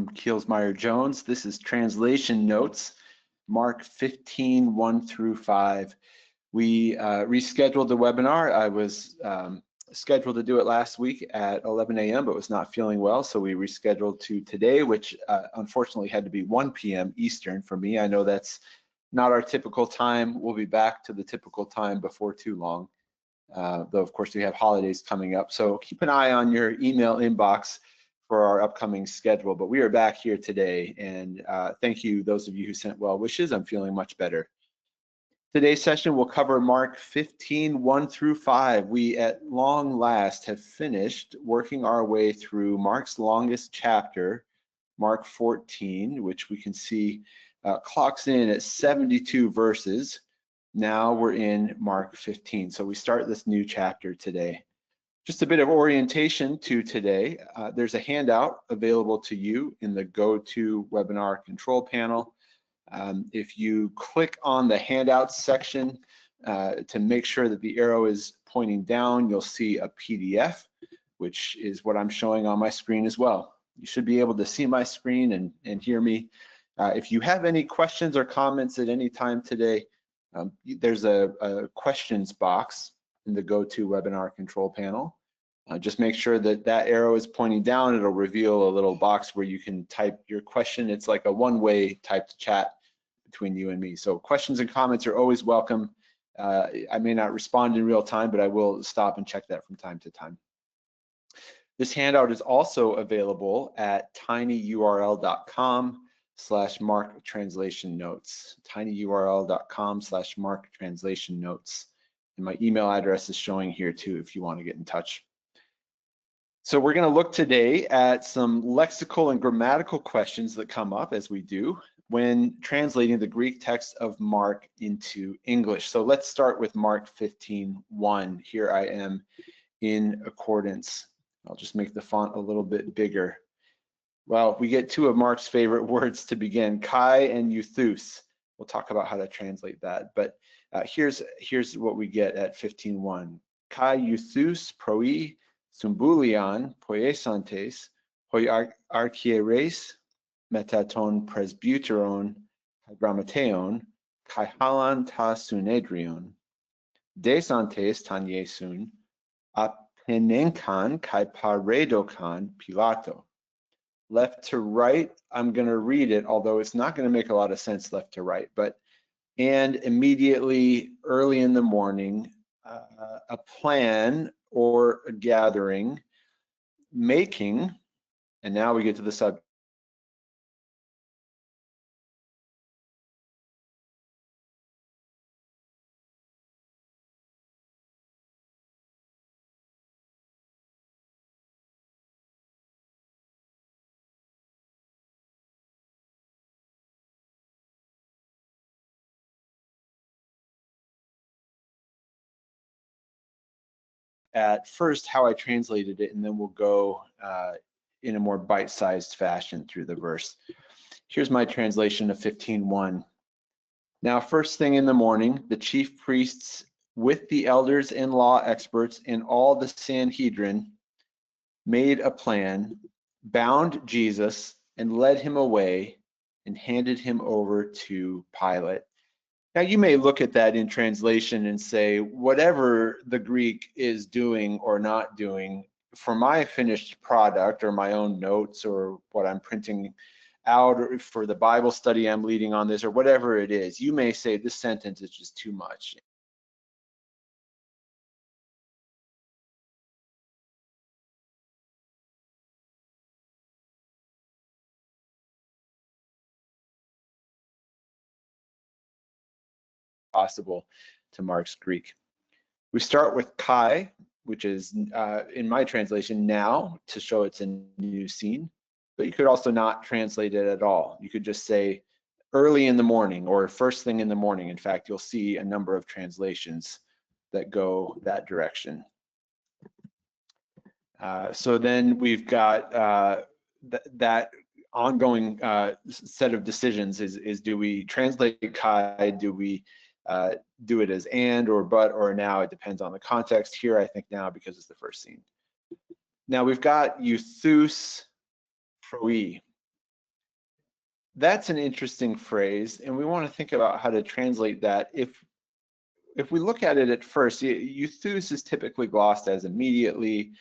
Kielsmeyer Jones. This is Translation Notes, Mark 15, 1 through 5. We rescheduled the webinar. I was scheduled to do it last week at 11 a.m., but was not feeling well, so we rescheduled to today, which unfortunately had to be 1 p.m. Eastern for me. I know that's not our typical time. We'll be back to the typical time before too long, though of course we have holidays coming up. So keep an eye on your email inbox for our upcoming schedule, but we are back here today, and thank you those of you who sent well wishes. I'm feeling much better. Today's session will cover Mark 15, 1 through 5. We at long last have finished working our way through Mark's longest chapter, Mark 14, which we can see clocks in at 72 verses. Now we're in Mark 15, so we start this new chapter today. Just a bit of orientation to today. There's a handout available to you in the Go-To webinar control panel. If you click on the handouts section to make sure that the arrow is pointing down, you'll see a PDF, which is what I'm showing on my screen as well. You should be able to see my screen and hear me. If you have any questions or comments at any time today, there's a questions box in the Go-To webinar control panel. Just make sure that that arrow is pointing down. It'll reveal a little box where you can type your question. It's like a one-way typed chat between you and me. So questions and comments are always welcome. I may not respond in real time, but I will stop and check that from time to time. This handout is also available at tinyurl.com/Mark Translation Notes. tinyurl.com/Mark Translation Notes. And my email address is showing here too if you want to get in touch. So we're going to look today at some lexical and grammatical questions that come up, as we do, when translating the Greek text of Mark into English. So let's start with Mark 15:1. Here I am in accordance. I'll just make the font a little bit bigger. Well, we get two of Mark's favorite words to begin, kai and euthus. We'll talk about how to translate that, but here's what we get at 15:1. Kai euthus proi Sumbulion, poiesantes, hoi archieres, metaton presbyteron, hydramateon, kai halan ta sunedrion, desantes tan Iesun, apenenkan kai paredokan Pilato. Left to right, I'm going to read it, although it's not going to make a lot of sense left to right, but and immediately early in the morning, a plan or a gathering, making, and now we get to the subject. At first how I translated it, and then we'll go in a more bite-sized fashion through the verse. Here's my translation of 15:1. Now, first thing in the morning, the chief priests with the elders and law experts and all the Sanhedrin made a plan, bound Jesus, and led him away and handed him over to Pilate. Now, you may look at that in translation and say, whatever the Greek is doing or not doing, for my finished product or my own notes or what I'm printing out or for the Bible study I'm leading on this or whatever it is, you may say this sentence is just too much. Possible to Mark's Greek. We start with kai, which is in my translation now, to show it's a new scene, but you could also not translate it at all. You could just say early in the morning or first thing in the morning. In fact, you'll see a number of translations that go that direction. So then we've got that ongoing set of decisions is do we translate kai, do we do it as and or but or now? It depends on the context. Here I think now because it's the first scene. Now we've got euthus proi. That's an interesting phrase, and we want to think about how to translate that. If we look at it at first, euthus is typically glossed as immediately,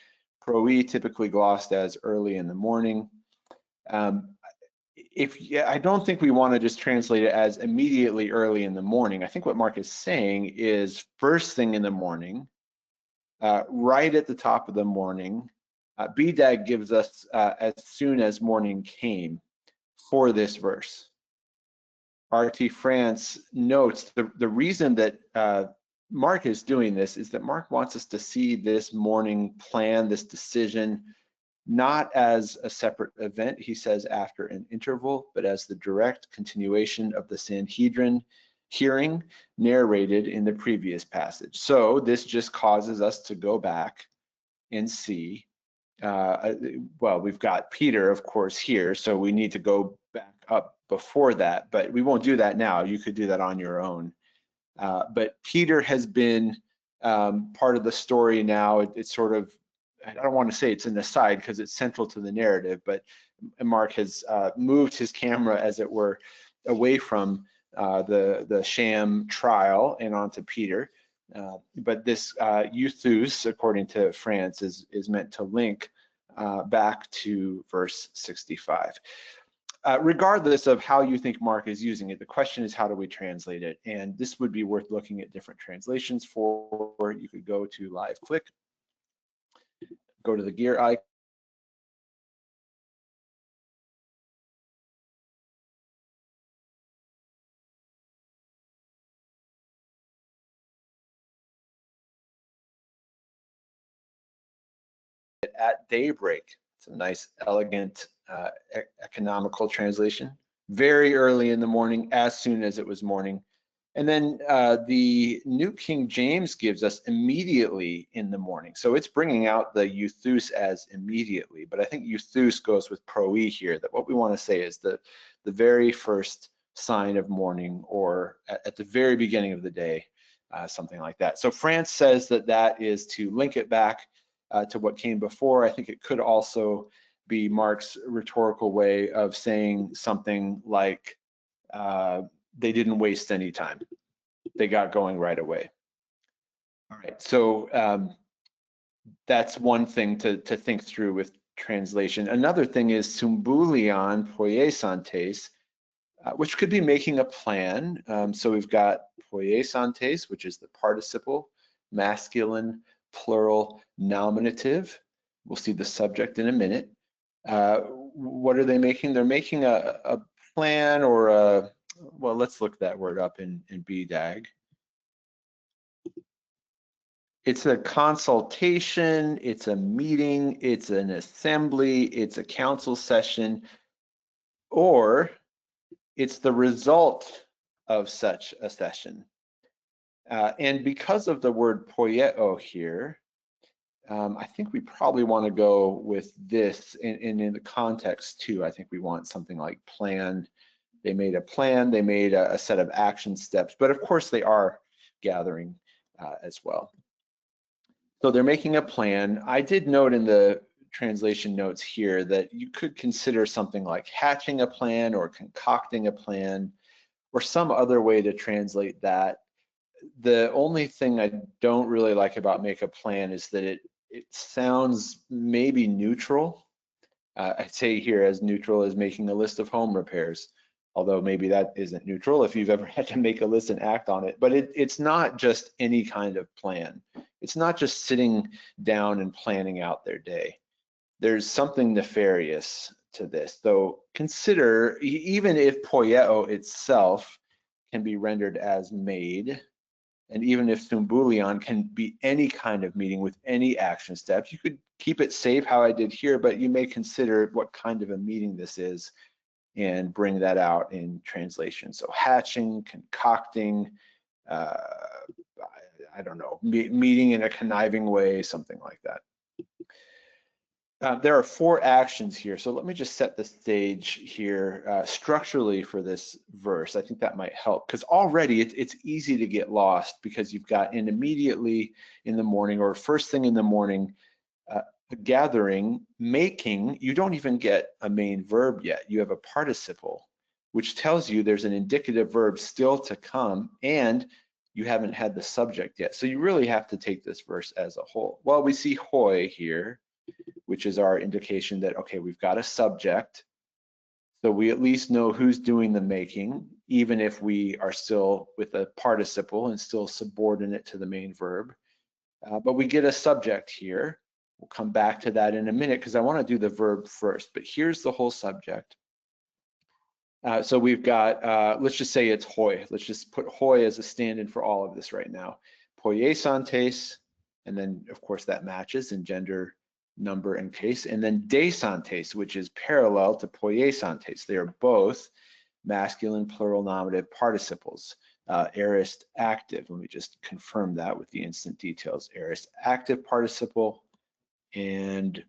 proi typically glossed as early in the morning. I don't think we want to just translate it as immediately early in the morning. I think what Mark is saying is first thing in the morning, right at the top of the morning. BDAG gives us as soon as morning came for this verse. RT France notes the reason that Mark is doing this is that Mark wants us to see this morning plan, this decision, not as a separate event, he says, after an interval, but as the direct continuation of the Sanhedrin hearing narrated in the previous passage. So this just causes us to go back and see, well, we've got Peter, of course, here, so we need to go back up before that, but we won't do that now. You could do that on your own. But Peter has been part of the story now. It's sort of, I don't want to say it's an aside because it's central to the narrative, but Mark has moved his camera, as it were, away from the sham trial and onto Peter. But this euthus, according to France, is meant to link back to verse 65. Regardless of how you think Mark is using it, the question is, how do we translate it? And this would be worth looking at different translations for. You could go to live click, go to the gear icon, at daybreak. It's a nice, elegant, economical translation. Very early in the morning, as soon as it was morning. And then the New King James gives us immediately in the morning. So it's bringing out the euthus as immediately, but I think euthus goes with proi here, that what we want to say is the very first sign of morning, or at the very beginning of the day, something like that. So France says that that is to link it back to what came before. I think it could also be Mark's rhetorical way of saying something like, they didn't waste any time. They got going right away. All right, so that's one thing to think through with translation. Another thing is sumbulion poiesantes, which could be making a plan. So we've got poiesantes, which is the participle, masculine, plural, nominative. We'll see the subject in a minute. What are they making? They're making a plan, or a, well, let's look that word up in BDAG. It's a consultation, it's a meeting, it's an assembly, it's a council session, or it's the result of such a session. And because of the word poieo here, I think we probably want to go with this in the context too. I think we want something like plan. They made a plan, they made a set of action steps, but of course they are gathering as well. So they're making a plan. I did note in the translation notes here that you could consider something like hatching a plan or concocting a plan or some other way to translate that. The only thing I don't really like about make a plan is that it sounds maybe neutral. I'd say here as neutral as making a list of home repairs, although maybe that isn't neutral if you've ever had to make a list and act on it. But it's not just any kind of plan. It's not just sitting down and planning out their day. There's something nefarious to this. So consider, even if poieo itself can be rendered as made, and even if sumbulion can be any kind of meeting with any action steps, you could keep it safe how I did here, but you may consider what kind of a meeting this is and bring that out in translation. So hatching, concocting, I don't know, meeting in a conniving way, something like that. There are 4 actions here, so let me just set the stage here structurally for this verse. I think that might help, because already it's easy to get lost because you've got an immediately in the morning or first thing in the morning, gathering, making. You don't even get a main verb yet. You have a participle. which tells you there's an indicative verb still to come, and you haven't had the subject yet. So you really have to take this verse as a whole. Well, we see hoi here, which is our indication that, okay, we've got a subject. So we at least know who's doing the making, even if we are still with a participle and still subordinate to the main verb. But we get a subject here. We'll come back to that in a minute because I want to do the verb first. But here's the whole subject. So we've got, let's just say it's hoi. Let's just put hoi as a stand-in for all of this right now. Poiesantes, and then of course that matches in gender, number, and case. And then desantes, which is parallel to poiesantes. They are both masculine plural nominative participles. Aorist active. Let me just confirm that with the instant details. Aorist active participle, and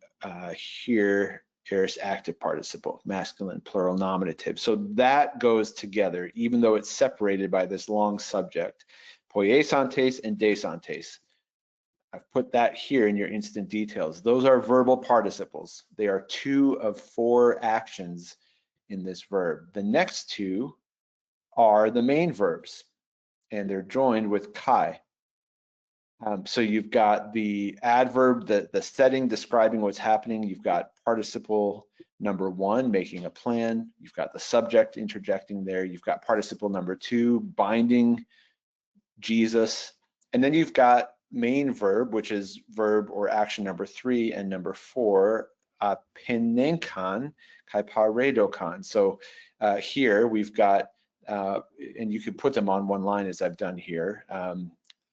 here aorist active participle, masculine plural nominative. So that goes together, even though it's separated by this long subject. Poiesantes and desantes. I've put that here in your instant details. Those are verbal participles. They are 2 of 4 actions in this verb. The next 2 are the main verbs, and they're joined with kai. So you've got the adverb, the setting describing what's happening. You've got participle number 1 making a plan. You've got the subject interjecting there. You've got participle number 2 binding Jesus. And then you've got main verb, which is verb or action number 3, and number 4, penenkan kai paredokan. So here we've got, and you could put them on one line as I've done here.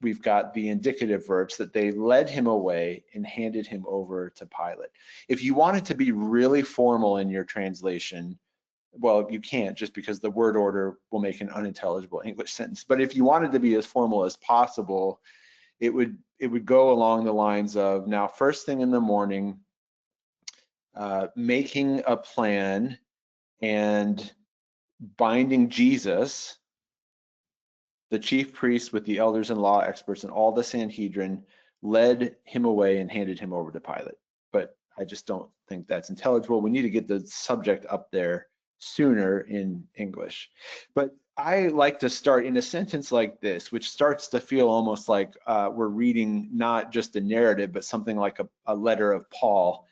We've got the indicative verbs that they led him away and handed him over to Pilate. If you want it to be really formal in your translation, well, you can't, just because the word order will make an unintelligible English sentence. But if you wanted to be as formal as possible, it would go along the lines of, now first thing in the morning, making a plan and binding Jesus, the chief priests with the elders and law experts and all the Sanhedrin led him away and handed him over to Pilate. But I just don't think that's intelligible. We need to get the subject up there sooner in English. But I like to start in a sentence like this, which starts to feel almost like we're reading not just a narrative, but something like a letter of Paul.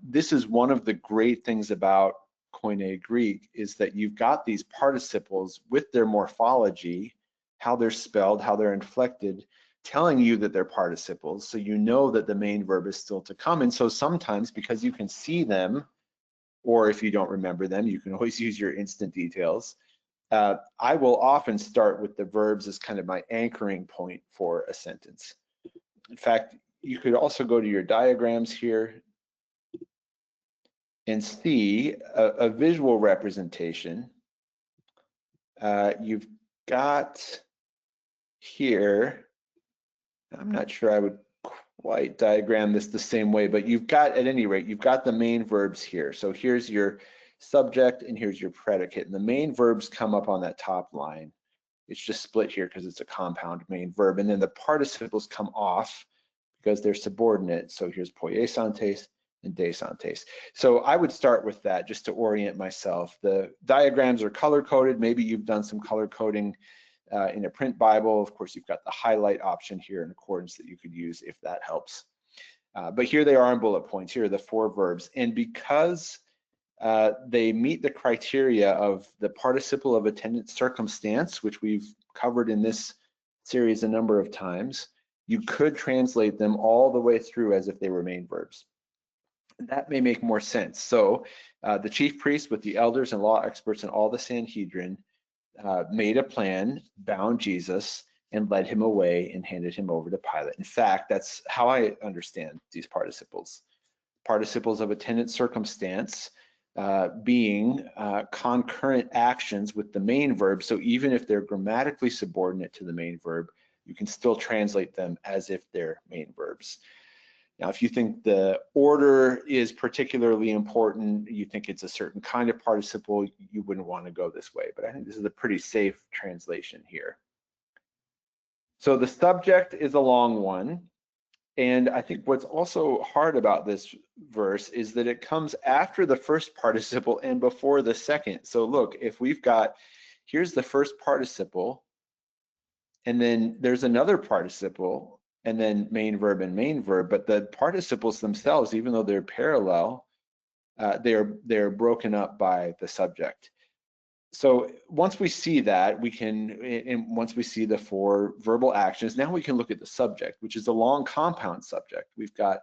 This is one of the great things about Koine Greek, is that you've got these participles with their morphology, how they're spelled, how they're inflected, telling you that they're participles, so you know that the main verb is still to come. And so sometimes, because you can see them, or if you don't remember them, you can always use your instant details. I will often start with the verbs as kind of my anchoring point for a sentence. In fact, you could also go to your diagrams here and see a visual representation. You've got here, I'm not sure I would quite diagram this the same way, but you've got, at any rate, you've got the main verbs here. So here's your subject and here's your predicate, and the main verbs come up on that top line. It's just split here because it's a compound main verb, and then the participles come off because they're subordinate. So here's poiesantes and desantes. So I would start with that just to orient myself. The diagrams are color-coded. Maybe you've done some color coding in a print Bible. Of course, you've got the highlight option here in accordance that you could use if that helps. But here they are in bullet points. Here are the 4 verbs. And because they meet the criteria of the participle of attendant circumstance, which we've covered in this series a number of times, you could translate them all the way through as if they were main verbs. That may make more sense. So the chief priest with the elders and law experts and all the Sanhedrin made a plan, bound Jesus, and led him away and handed him over to Pilate. In fact, that's how I understand these participles. Participles of attendant circumstance being concurrent actions with the main verb. So even if they're grammatically subordinate to the main verb, you can still translate them as if they're main verbs. Now, if you think the order is particularly important, you think it's a certain kind of participle, you wouldn't want to go this way. But I think this is a pretty safe translation here. So the subject is a long one. And I think what's also hard about this verse is that it comes after the first participle and before the second. So look, if we've got, here's the first participle, and then there's another participle, and then main verb and main verb, but the participles themselves, even though they're parallel, they're broken up by the subject. So once we see that, we can, and once we see the four verbal actions, now we can look at the subject, which is a long compound subject. We've got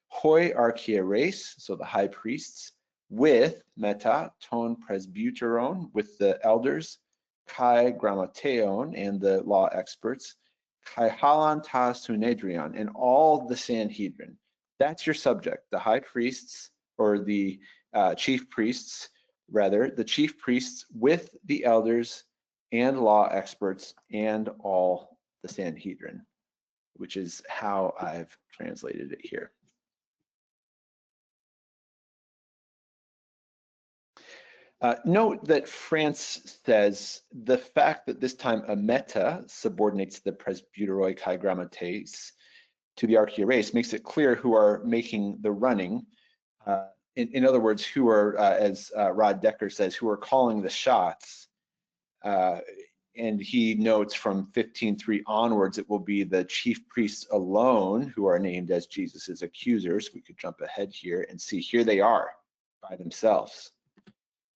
hoi archieres, so the high priests, with meta ton presbyteron, with the elders, kai grammateon, and the law experts, kai halan ta sunedrion, and all the Sanhedrin. That's your subject, the high priests, or the chief priests, rather, the chief priests with the elders and law experts and all the Sanhedrin, which is how I've translated it here. Note that France says the fact that this time a meta subordinates the presbyteroi kai grammates to the archieres makes it clear who are making the running. In other words, who are, as Rod Decker says, who are calling the shots. And he notes from 15:3 onwards, it will be the chief priests alone who are named as Jesus's accusers. We could jump ahead here and see, here they are by themselves.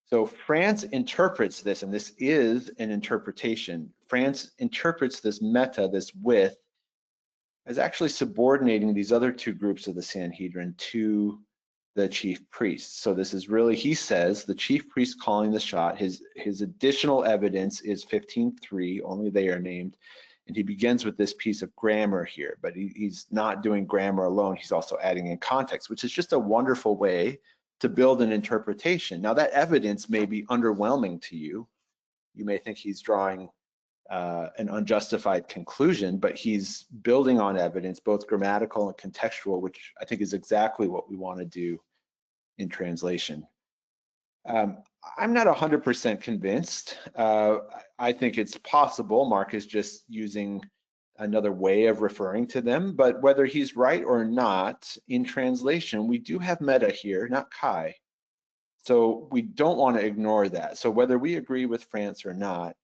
So France interprets this, and this is an interpretation. France interprets this meta, this with, as actually subordinating these other two groups of the Sanhedrin to the chief priest. So this is really, he says, the chief priest calling the shot. His additional evidence is 15:3, only they are named. And he begins with this piece of grammar here, but he's not doing grammar alone. He's also adding in context, which is just a wonderful way to build an interpretation. Now that evidence may be underwhelming to you. You may think he's drawing an unjustified conclusion, but he's building on evidence, both grammatical and contextual, which I think is exactly what we want to do in translation. I'm not 100% convinced. I think it's possible Mark is just using another way of referring to them, but whether he's right or not, in translation, we do have meta here, not kai. So we don't want to ignore that. So whether we agree with France or not,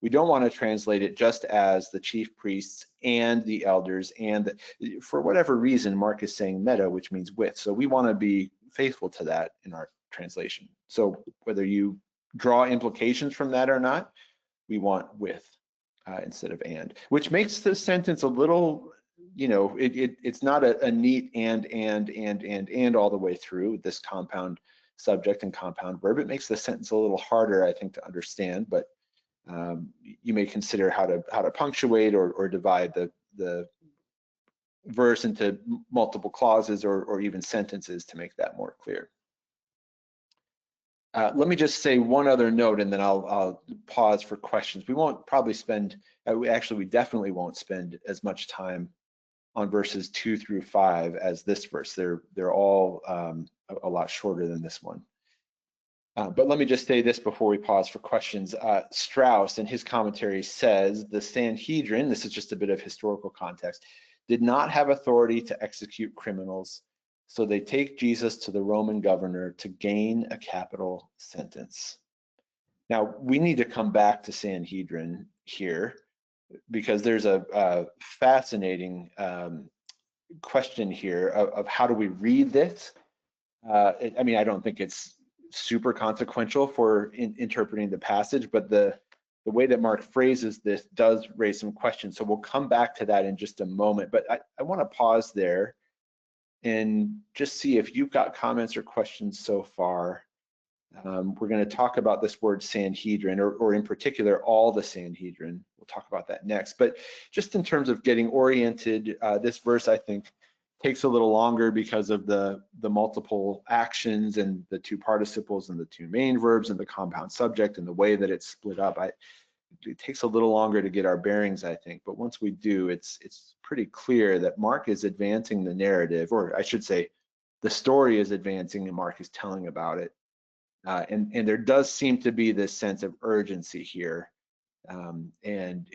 we don't want to translate it just as the chief priests and the elders, and for whatever reason, Mark is saying meta, which means with. So we want to be faithful to that in our translation. So whether you draw implications from that or not, we want with instead of and, which makes the sentence a little, you know, it's not a neat and all the way through this compound subject and compound verb. It makes the sentence a little harder, I think, to understand, but you may consider how to punctuate or divide the verse into multiple clauses or even sentences to make that more clear. Let me just say one other note, and then I'll pause for questions. We won't probably spend, we definitely won't spend as much time on verses 2 through 5 as this verse. They're all a lot shorter than this one. But let me just say this before we pause for questions. Strauss, in his commentary, says the Sanhedrin, this is just a bit of historical context, did not have authority to execute criminals, so they take Jesus to the Roman governor to gain a capital sentence. Now, we need to come back to Sanhedrin here because there's a fascinating question here of how do we read this? I mean, I don't think it's super consequential for interpreting the passage, but the way that Mark phrases this does raise some questions. So we'll come back to that in just a moment, but I want to pause there and just see if you've got comments or questions so far. We're going to talk about this word Sanhedrin, or in particular, all the Sanhedrin. We'll talk about that next. But just in terms of getting oriented, this verse, I think, takes a little longer because of the multiple actions and the two participles and the two main verbs and the compound subject and the way that it's split up. It takes a little longer to get our bearings, I think, but once we do, it's pretty clear that Mark is advancing the narrative, or I should say, the story is advancing and Mark is telling about it. And there does seem to be this sense of urgency here. And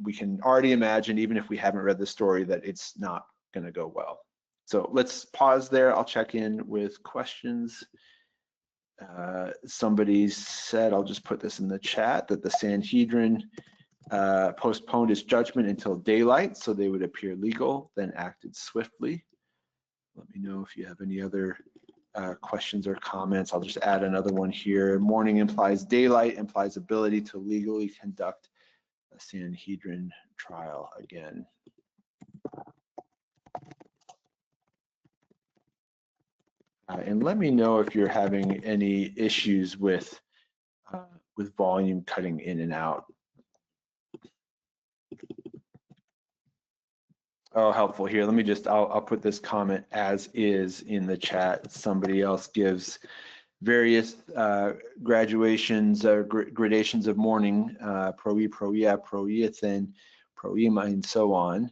we can already imagine, even if we haven't read the story, that it's not going to go well. So let's pause there. I'll check in with questions. Somebody said, I'll just put this in the chat, that the Sanhedrin postponed its judgment until daylight, so they would appear legal, then acted swiftly. Let me know if you have any other questions or comments. I'll just add another one here. Morning implies daylight, implies ability to legally conduct a Sanhedrin trial again. And let me know if you're having any issues with volume cutting in and out. Oh, helpful here. Let me just, I'll put this comment as is in the chat. Somebody else gives various graduations or gradations of mourning, pro-E, pro-ia, pro-iathin, pro-ima, and so on.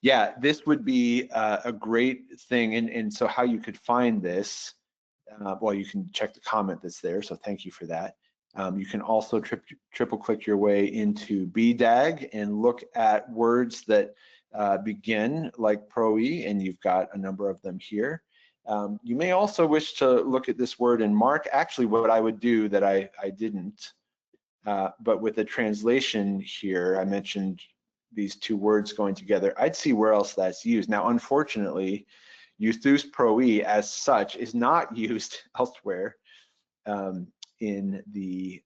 Yeah, this would be a great thing. And so how you could find this, well, you can check the comment that's there. So thank you for that. You can also triple click your way into BDAG and look at words that begin like pro-E, and you've got a number of them here. You may also wish to look at this word in Mark. Actually, what I would do that I didn't, but with the translation here, I mentioned these two words going together. I'd see where else that's used. Now, unfortunately, euthus pro-E as such is not used elsewhere in the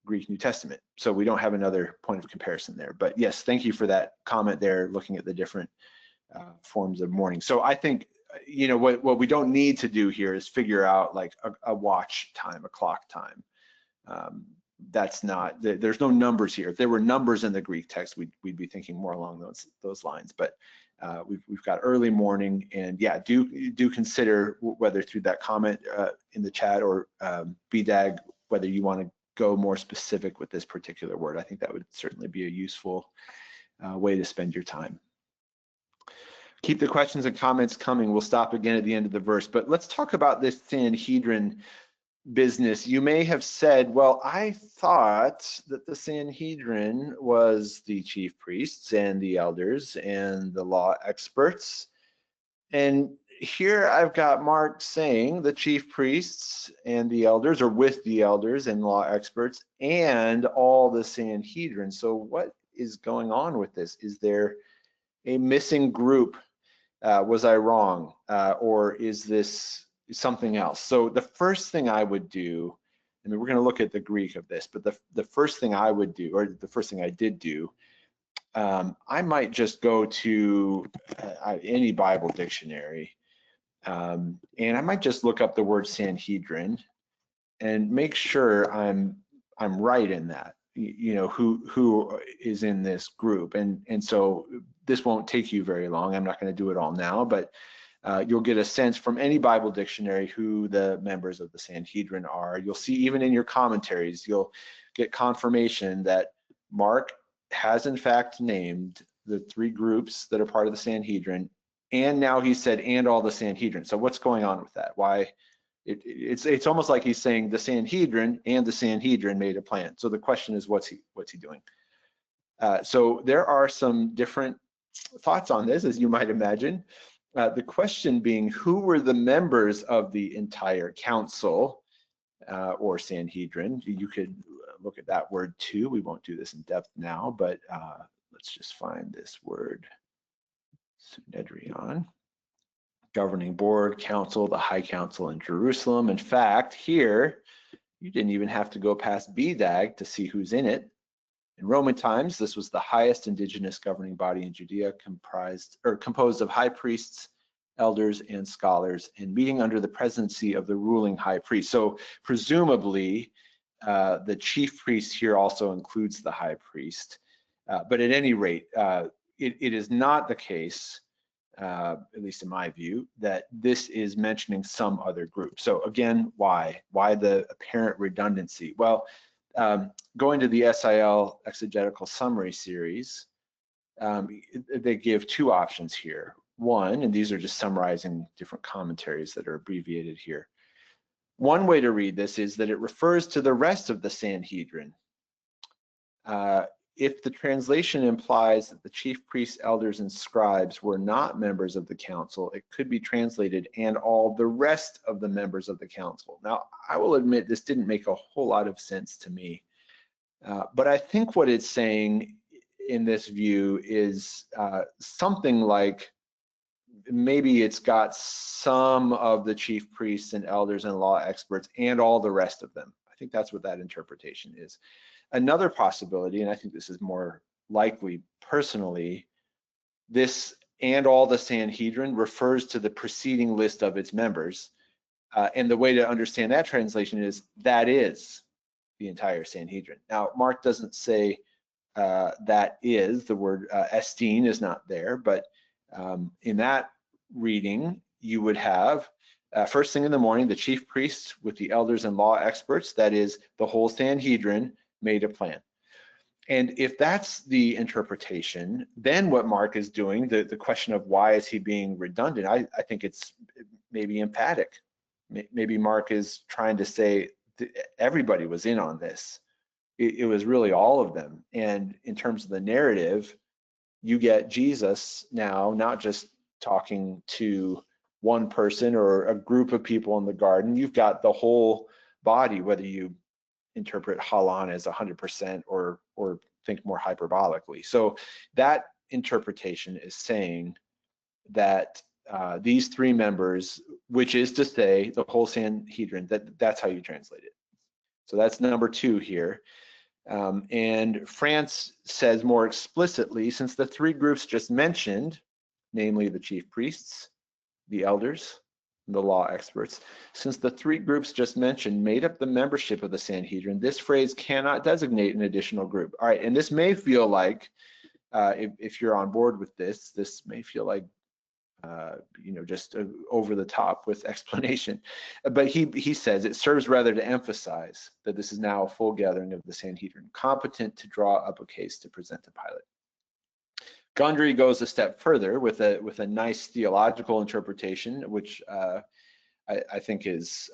Greek New Testament. So we don't have another point of comparison there. But yes, thank you for that comment there, looking at the different forms of mourning. So I think, you know, what we don't need to do here is figure out like a watch time, a clock time. That's not, there's no numbers here. If there were numbers in the Greek text, we'd be thinking more along those lines. But we've got early morning, and yeah, do consider whether through that comment in the chat or BDAG, whether you want to go more specific with this particular word. I think that would certainly be a useful way to spend your time. Keep the questions and comments coming. We'll stop again at the end of the verse, but let's talk about this Sanhedrin business. You may have said, well, I thought that the Sanhedrin was the chief priests and the elders and the law experts. And here I've got Mark saying the chief priests and the elders, or with the elders and law experts, and all the Sanhedrin. So what is going on with this? Is there a missing group? Was I wrong? Or is this something else? So the first thing I would do, I mean, we're going to look at the Greek of this, but the first thing I would do, or the first thing I did do, I might just go to any Bible dictionary, and I might just look up the word Sanhedrin and make sure I'm right in that. You know, who is in this group, and so this won't take you very long. I'm not going to do it all now, but you'll get a sense from any Bible dictionary who the members of the Sanhedrin are. You'll see even in your commentaries, you'll get confirmation that Mark has in fact named the three groups that are part of the Sanhedrin, and now he said, and all the Sanhedrin. So what's going on with that? Why? It's almost like he's saying the Sanhedrin and the Sanhedrin made a plan. So the question is, what's he doing? So there are some different thoughts on this, as you might imagine. The question being, who were the members of the entire council or Sanhedrin? You could look at that word too. We won't do this in depth now, but let's just find this word, Synedrion. Governing board, council, the high council in Jerusalem. In fact, here, you didn't even have to go past BDAG to see who's in it. In Roman times, this was the highest indigenous governing body in Judea, composed of high priests, elders, and scholars, and meeting under the presidency of the ruling high priest. So presumably, the chief priest here also includes the high priest. But at any rate, it is not the case, at least in my view, that this is mentioning some other group. So again, why? Why the apparent redundancy? Well, going to the SIL Exegetical Summary Series, they give two options here. One, and these are just summarizing different commentaries that are abbreviated here. One way to read this is that it refers to the rest of the Sanhedrin. if the translation implies that the chief priests, elders, and scribes were not members of the council, it could be translated, and all the rest of the members of the council. Now, I will admit this didn't make a whole lot of sense to me, but I think what it's saying in this view is something like, maybe it's got some of the chief priests and elders and law experts and all the rest of them. I think that's what that interpretation is. Another possibility, and I think this is more likely personally, this and all the Sanhedrin refers to the preceding list of its members. And the way to understand that translation is that is the entire Sanhedrin. Now, Mark doesn't say that is, the word estin is not there, but in that reading, you would have first thing in the morning, the chief priests with the elders and law experts, that is the whole Sanhedrin, made a plan. And if that's the interpretation, then what Mark is doing, the question of why is he being redundant, I think it's maybe emphatic. Maybe Mark is trying to say everybody was in on this. It was really all of them. And in terms of the narrative, you get Jesus now not just talking to one person or a group of people in the garden. You've got the whole body, whether you interpret halan as 100% or think more hyperbolically. So that interpretation is saying that these three members, which is to say the whole Sanhedrin, that's how you translate it. So that's number two here. And France says more explicitly, since the three groups just mentioned, namely the chief priests, the elders, and the law experts, since the three groups just mentioned made up the membership of the Sanhedrin, this phrase cannot designate an additional group. All right, and this may feel like, if you're on board with this may feel like just over the top with explanation. But he says it serves rather to emphasize that this is now a full gathering of the Sanhedrin, competent to draw up a case to present to Pilate. Gundry goes a step further with a nice theological interpretation, which I think is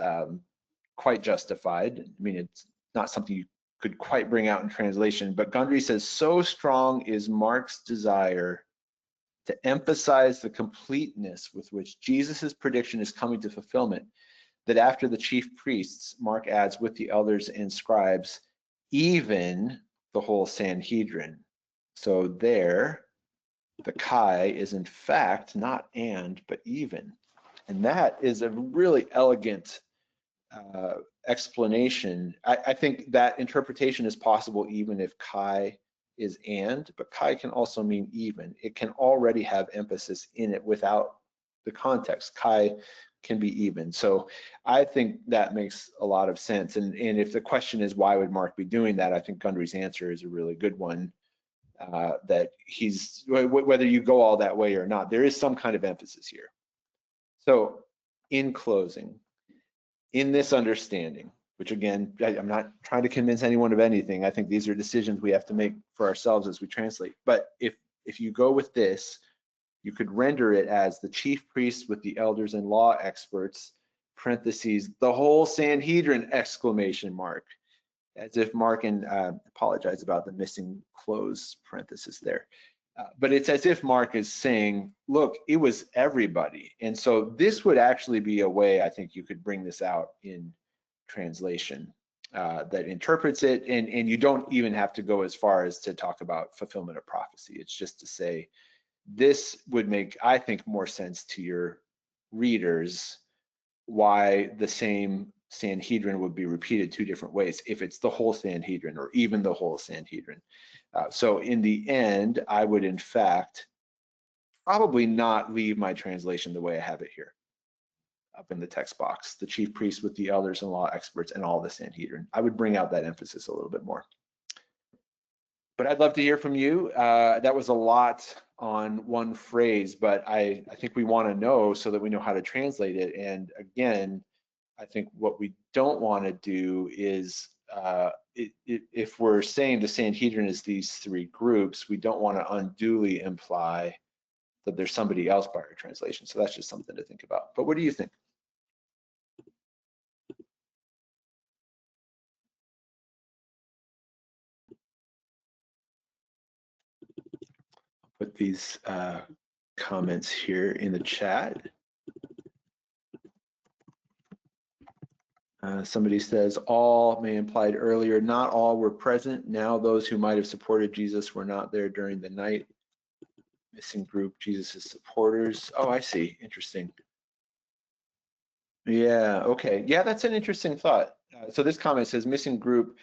quite justified. I mean, it's not something you could quite bring out in translation, but Gundry says, so strong is Mark's desire to emphasize the completeness with which Jesus's prediction is coming to fulfillment, that after the chief priests, Mark adds, with the elders and scribes, even the whole Sanhedrin. So there, the chi is in fact not and, but even. And that is a really elegant explanation. I think that interpretation is possible even if chi is and, but chi can also mean even. It can already have emphasis in it without the context. Chi can be even. So I think that makes a lot of sense. And if the question is why would Mark be doing that, I think Gundry's answer is a really good one. That he's, whether you go all that way or not, there is some kind of emphasis here. So in closing, in this understanding, which again, I'm not trying to convince anyone of anything. I think these are decisions we have to make for ourselves as we translate. But if you go with this, you could render it as the chief priests with the elders and law experts, parentheses, the whole Sanhedrin, exclamation mark. As if Mark, and apologize about the missing close parenthesis there. But it's as if Mark is saying, look, it was everybody. And so this would actually be a way I think you could bring this out in translation that interprets it. And you don't even have to go as far as to talk about fulfillment of prophecy. It's just to say, this would make, I think, more sense to your readers why the same Sanhedrin would be repeated two different ways if it's the whole Sanhedrin or even the whole Sanhedrin. So in the end, I would in fact probably not leave my translation the way I have it here up in the text box, the chief priests with the elders and law experts and all the Sanhedrin. I would bring out that emphasis a little bit more. But I'd love to hear from you. That was a lot on one phrase, but I think we want to know so that we know how to translate it. And again, I think what we don't want to do is, if we're saying the Sanhedrin is these three groups, we don't want to unduly imply that there's somebody else by our translation. So that's just something to think about. But what do you think? put these comments here in the chat. Somebody says, all may implied earlier, not all were present. Now those who might have supported Jesus were not there during the night. Missing group, Jesus' supporters. Oh, I see. Interesting. Yeah, okay. Yeah, that's an interesting thought. So this comment says, missing group,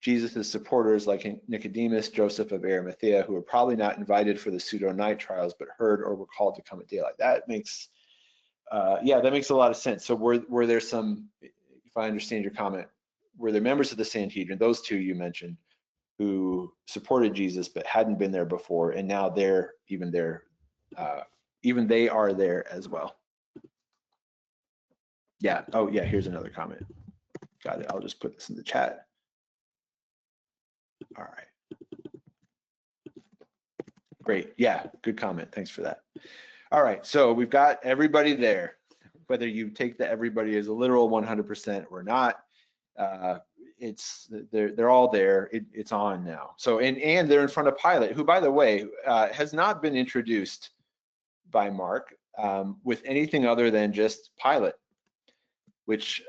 Jesus' supporters like Nicodemus, Joseph of Arimathea, who were probably not invited for the pseudo-night trials, but heard or were called to come at daylight. That makes, yeah, that makes a lot of sense. So were there some, if I understand your comment, were there members of the Sanhedrin, those two you mentioned, who supported Jesus but hadn't been there before, and now they're even there, even they are there as well. Yeah. Oh, yeah. Here's another comment. Got it. I'll just put this in the chat. All right. Great. Yeah. Good comment. Thanks for that. All right. So we've got everybody there. Whether you take the everybody as a literal 100% or not, they're all there. It's on now. So and they're in front of Pilate, who, by the way, has not been introduced by Mark with anything other than just Pilate. Which,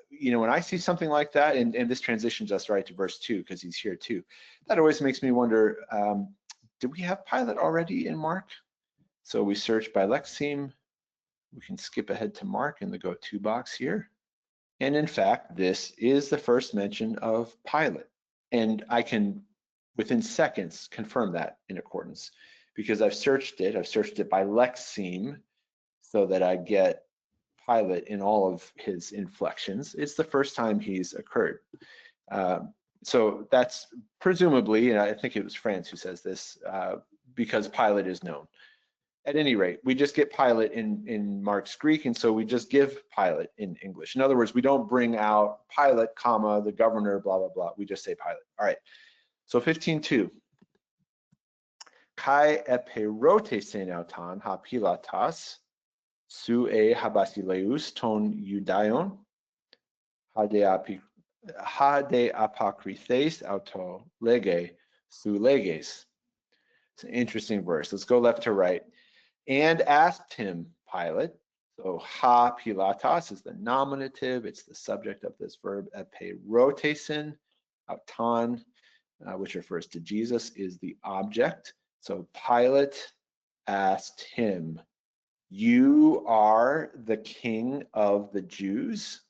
you know, when I see something like that, and this transitions us right to verse 2, because he's here too, that always makes me wonder, did we have Pilate already in Mark? So we search by lexeme. We can skip ahead to Mark in the go-to box here. And in fact, this is the first mention of Pilate. And I can, within seconds, confirm that in accordance, because I've searched it by lexeme so that I get Pilate in all of his inflections. It's the first time he's occurred. So that's presumably, and I think it was France who says this, because Pilate is known. At any rate, we just get Pilate in Mark's Greek, and so we just give Pilate in English. In other words, we don't bring out Pilate, comma, the governor, blah, blah, blah. We just say Pilate. All right, so 15:2. Kai eperote senautan ha Pilatas, su e habasileus ton Judaion, ha de apokrithes auto lege su leges. It's an interesting verse. Let's go left to right. And asked him, Pilate. So ha Pilatos is the nominative. It's the subject of this verb. Eperotesin, auton, which refers to Jesus, is the object. So Pilate asked him, you are the king of the Jews?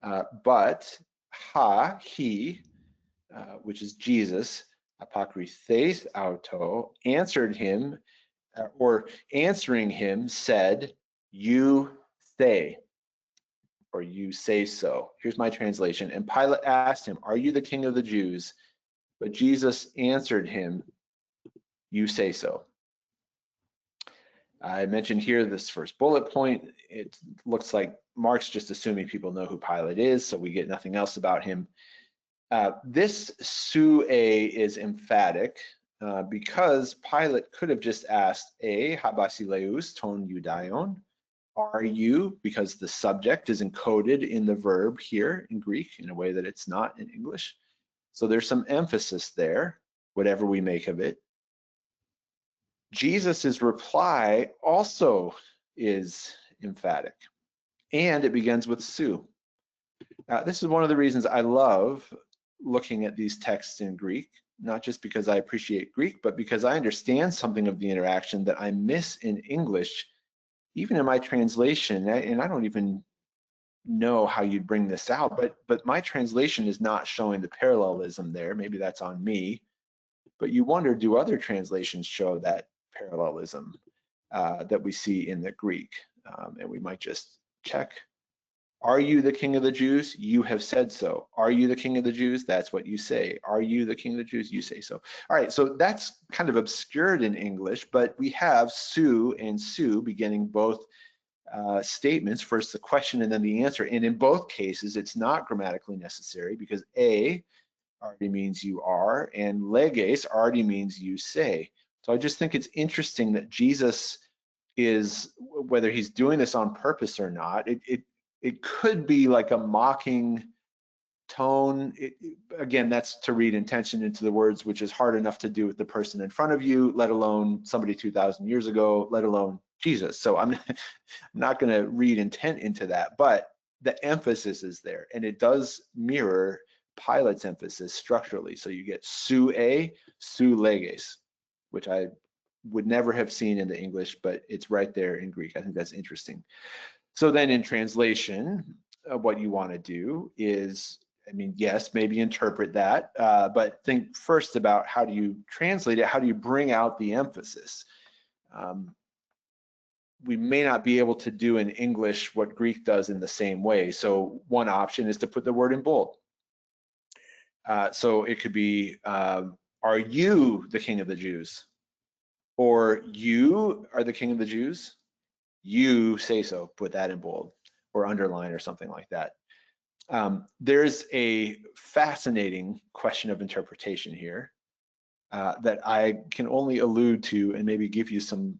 But ha, he, which is Jesus, apokrithes auto, answered him, or answering him said, you say, or you say so. Here's my translation. And Pilate asked him, are you the king of the Jews? But Jesus answered him, you say so. I mentioned here this first bullet point. It looks like Mark's just assuming people know who Pilate is, so we get nothing else about him. This sue is emphatic because Pilate could have just asked habasileus ton Judaion, are you, because the subject is encoded in the verb here in Greek in a way that it's not in English. So there's some emphasis there, whatever we make of it. Jesus's reply also is emphatic, and it begins with su. This is one of the reasons I love looking at these texts in Greek, not just because I appreciate Greek, but because I understand something of the interaction that I miss in English, even in my translation. And I don't even know how you'd bring this out, but my translation is not showing the parallelism there. Maybe that's on me, but you wonder, do other translations show that parallelism that we see in the Greek? And we might just check. Are you the king of the Jews? You have said so. Are you the king of the Jews? That's what you say. Are you the king of the Jews? You say so. All right, so that's kind of obscured in English, but we have su and su beginning both statements, first the question and then the answer. And in both cases, it's not grammatically necessary because a already means you are, and leges already means you say. So I just think it's interesting that Jesus is, whether he's doing this on purpose or not, it could be like a mocking tone. Again, that's to read intention into the words, which is hard enough to do with the person in front of you, let alone somebody 2,000 years ago, let alone Jesus. So I'm not going to read intent into that, but the emphasis is there, and it does mirror Pilate's emphasis structurally. So you get su leges, which I would never have seen in the English, but it's right there in Greek. I think that's interesting. So then in translation, what you want to do is, I mean, yes, maybe interpret that, but think first about how do you translate it? How do you bring out the emphasis? We may not be able to do in English what Greek does in the same way. So one option is to put the word in bold. So it could be, are you the king of the Jews? Or you are the king of the Jews? You say so, put that in bold or underline or something like that. There's a fascinating question of interpretation here that I can only allude to and maybe give you some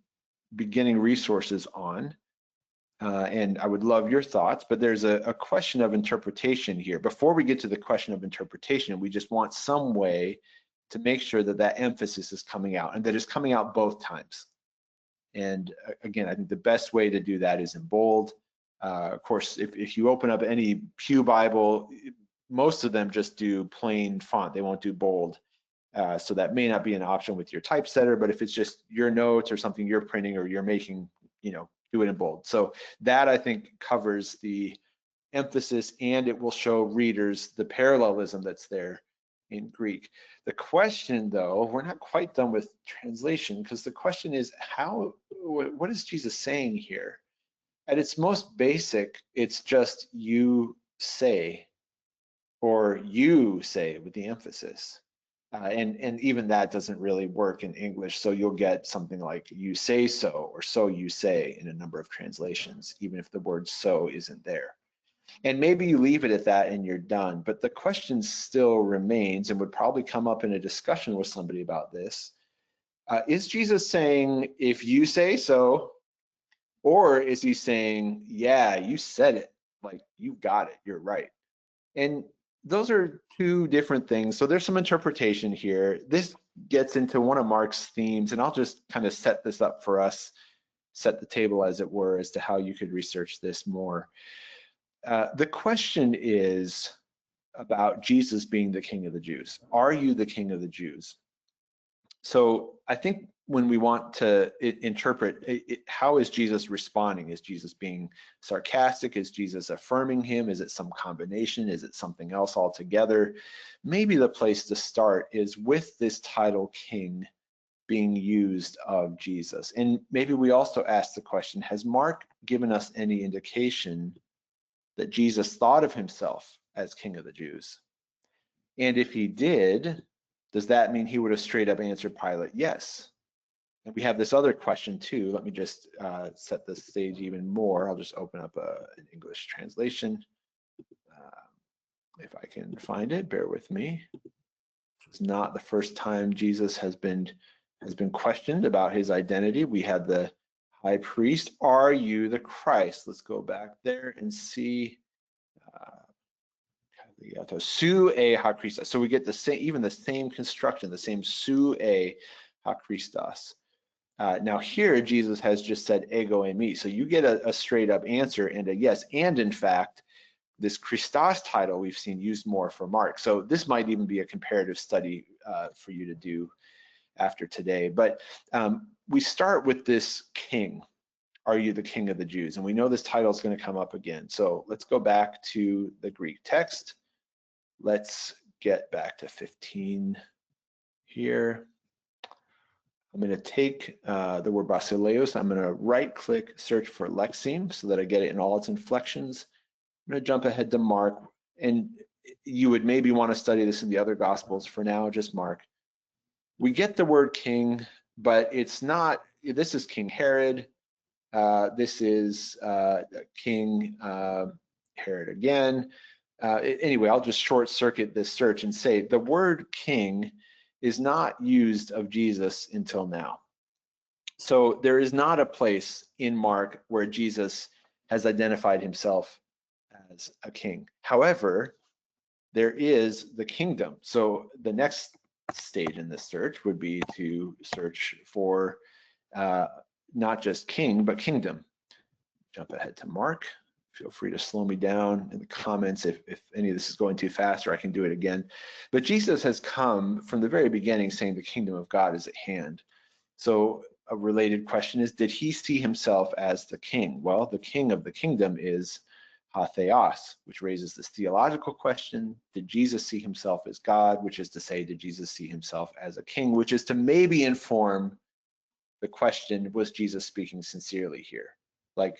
beginning resources on. And I would love your thoughts, but there's a question of interpretation here. Before we get to the question of interpretation, we just want some way to make sure that that emphasis is coming out and that it's coming out both times. And again, I think the best way to do that is in bold. Of course, if you open up any Pew Bible, most of them just do plain font. They won't do bold. So that may not be an option with your typesetter, but if it's just your notes or something you're printing or you're making, you know, do it in bold. So that I think covers the emphasis, and it will show readers the parallelism that's there in Greek. The question, though, we're not quite done with translation, because the question is, what is Jesus saying here? At its most basic, it's just you say, or you say with the emphasis. And even that doesn't really work in English, so you'll get something like you say so, or so you say in a number of translations, even if the word so isn't there. And maybe you leave it at that and you're done, but the question still remains and would probably come up in a discussion with somebody about this. Is Jesus saying, if you say so, or is he saying, yeah, you said it, like you got it, you're right? And those are two different things. So there's some interpretation here. This gets into one of Mark's themes, and I'll just kind of set this up for us, set the table as it were, as to how you could research this more. The question is about Jesus being the King of the Jews. Are you the King of the Jews? So I think when we want to interpret how is Jesus responding? Is Jesus being sarcastic? Is Jesus affirming him? Is it some combination? Is it something else altogether? Maybe the place to start is with this title King being used of Jesus. And maybe we also ask the question, has Mark given us any indication that Jesus thought of himself as King of the Jews? And if he did, does that mean he would have straight up answered Pilate, yes? And we have this other question too. Let me just set the stage even more. I'll just open up an English translation. If I can find it, bear with me. It's not the first time Jesus has been questioned about his identity. We had the high priest, are you the Christ? Let's go back there and see. Su e ha Christos. So we get the same, even the same construction, the same su e ha Christos. Now here, Jesus has just said ego e me. So you get a straight up answer and a yes. And in fact, this Christos title we've seen used more for Mark. So this might even be a comparative study for you to do after today. But we start with this king. Are you the King of the Jews? And we know this title is going to come up again. So let's go back to the Greek text. Let's get back to 15 here. I'm going to take the word basileus. I'm going to right-click, search for lexeme so that I get it in all its inflections. I'm going to jump ahead to Mark, and you would maybe want to study this in the other Gospels. For now, just Mark. We get the word king, but it's not, this is King Herod. This is King Herod again. Anyway, I'll just short circuit this search and say the word king is not used of Jesus until now. So there is not a place in Mark where Jesus has identified himself as a king. However, there is the kingdom. So the next stage in this search would be to search for not just king, but kingdom. Jump ahead to Mark. Feel free to slow me down in the comments if any of this is going too fast, or I can do it again. But Jesus has come from the very beginning saying the kingdom of God is at hand. So a related question is, did he see himself as the king? Well, the king of the kingdom is hatheos, which raises this theological question. Did Jesus see himself as God? Which is to say, did Jesus see himself as a king? Which is to maybe inform the question, was Jesus speaking sincerely here? Like,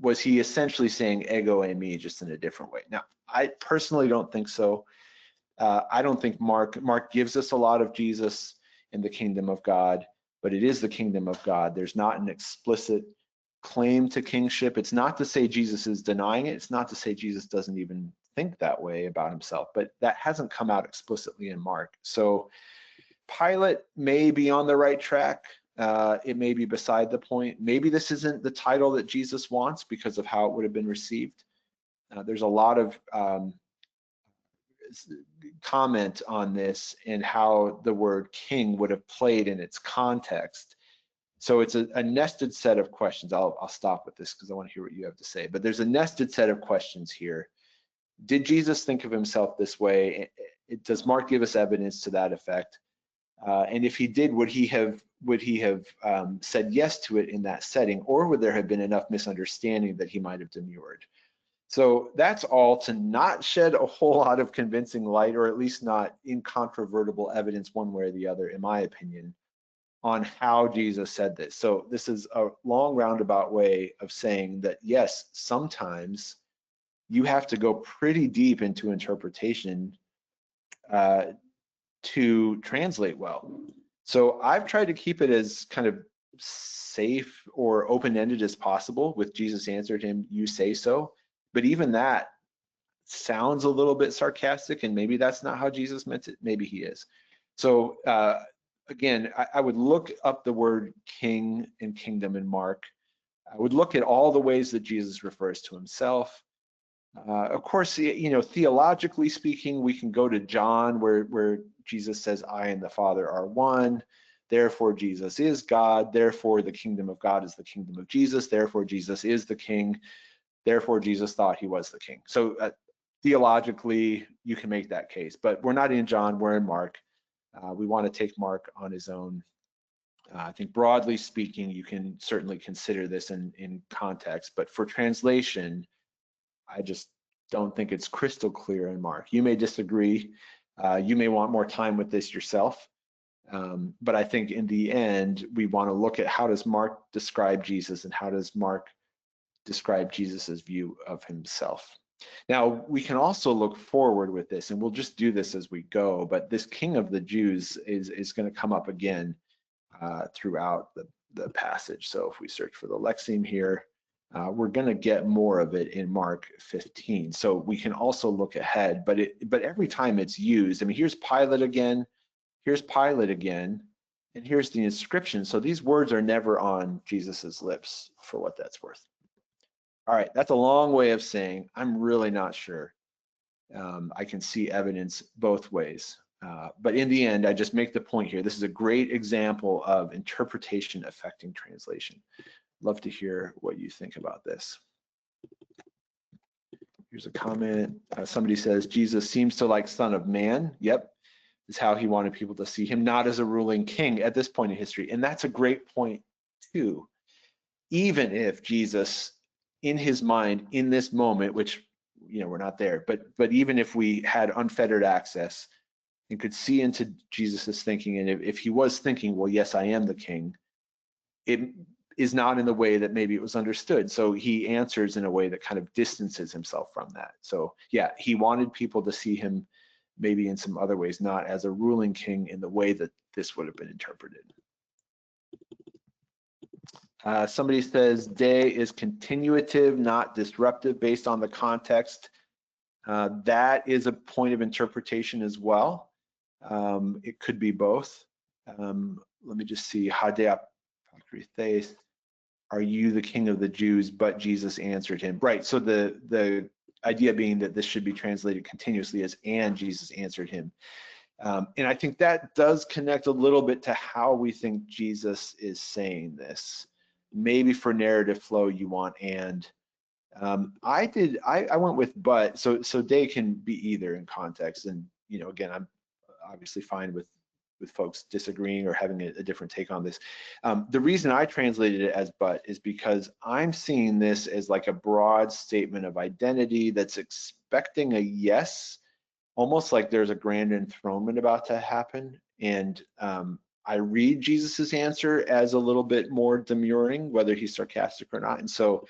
was he essentially saying ego eimi, just in a different way? Now, I personally don't think so. I don't think Mark gives us a lot of Jesus in the kingdom of God, but it is the kingdom of God. There's not an explicit claim to kingship. It's not to say Jesus is denying it. It's not to say Jesus doesn't even think that way about himself, but that hasn't come out explicitly in Mark. So Pilate may be on the right track. It may be beside the point. Maybe this isn't the title that Jesus wants because of how it would have been received. There's a lot of comment on this and how the word king would have played in its context. So it's a nested set of questions. I'll stop with this because I want to hear what you have to say. But there's a nested set of questions here. Did Jesus think of himself this way? Does Mark give us evidence to that effect? And if he did, would he have said yes to it in that setting, or would there have been enough misunderstanding that he might have demurred? So that's all to not shed a whole lot of convincing light, or at least not incontrovertible evidence one way or the other, in my opinion, on how Jesus said this. So this is a long roundabout way of saying that, yes, sometimes you have to go pretty deep into interpretation to translate well. So I've tried to keep it as kind of safe or open-ended as possible with Jesus answered him, "You say so." But even that sounds a little bit sarcastic, and maybe that's not how Jesus meant it. Maybe he is. So again, I would look up the word king and kingdom in Mark. I would look at all the ways that Jesus refers to himself. Of course, you know, theologically speaking, we can go to John where Jesus says, "I and the Father are one." Therefore, Jesus is God. Therefore, the kingdom of God is the kingdom of Jesus. Therefore, Jesus is the king. Therefore, Jesus thought he was the king. So theologically, you can make that case. But we're not in John, we're in Mark. We want to take Mark on his own. I think broadly speaking, you can certainly consider this in context. But for translation, I just don't think it's crystal clear in Mark. You may disagree. You may want more time with this yourself. But I think in the end, we want to look at how does Mark describe Jesus and how does Mark describe Jesus's view of himself. Now, we can also look forward with this, and we'll just do this as we go, but this King of the Jews is going to come up again throughout the passage. So if we search for the lexeme here, we're going to get more of it in Mark 15. So we can also look ahead, but every time it's used, I mean, here's Pilate again, and here's the inscription. So these words are never on Jesus's lips, for what that's worth. All right, that's a long way of saying I'm really not sure. I can see evidence both ways. But in the end, I just make the point here. This is a great example of interpretation affecting translation. Love to hear what you think about this. Here's a comment. Somebody says, Jesus seems to like Son of Man. Yep, is how he wanted people to see him, not as a ruling king at this point in history. And that's a great point too. Even if Jesus, in his mind, in this moment, which, you know, we're not there, but even if we had unfettered access and could see into Jesus's thinking, and if he was thinking, well, yes, I am the king, it is not in the way that maybe it was understood. So he answers in a way that kind of distances himself from that. So yeah, he wanted people to see him maybe in some other ways, not as a ruling king in the way that this would have been interpreted. Somebody says de is continuative, not disruptive, based on the context. That is a point of interpretation as well. It could be both. Let me just see. Hadea Patrithes, are you the king of the Jews? But Jesus answered him. Right. So the idea being that this should be translated continuously as "and Jesus answered him." And I think that does connect a little bit to how we think Jesus is saying this. Maybe for narrative flow, you want "and." I went with "but," so they can be either in context. And again, I'm obviously fine with folks disagreeing or having a different take on this. The reason I translated it as "but" is because I'm seeing this as like a broad statement of identity that's expecting a yes, almost like there's a grand enthronement about to happen. And I read Jesus's answer as a little bit more demurring, whether he's sarcastic or not. And so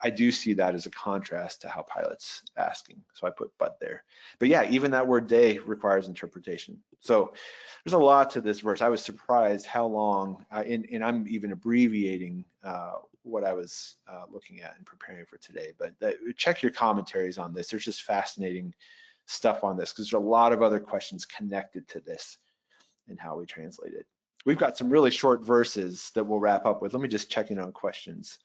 I do see that as a contrast to how Pilate's asking. So I put "but" there. But yeah, even that word "they" requires interpretation. So there's a lot to this verse. I was surprised how long, and I'm even abbreviating what I was looking at and preparing for today. But check your commentaries on this. There's just fascinating stuff on this because there's a lot of other questions connected to this and how we translate it. We've got some really short verses that we'll wrap up with. Let me just check in on questions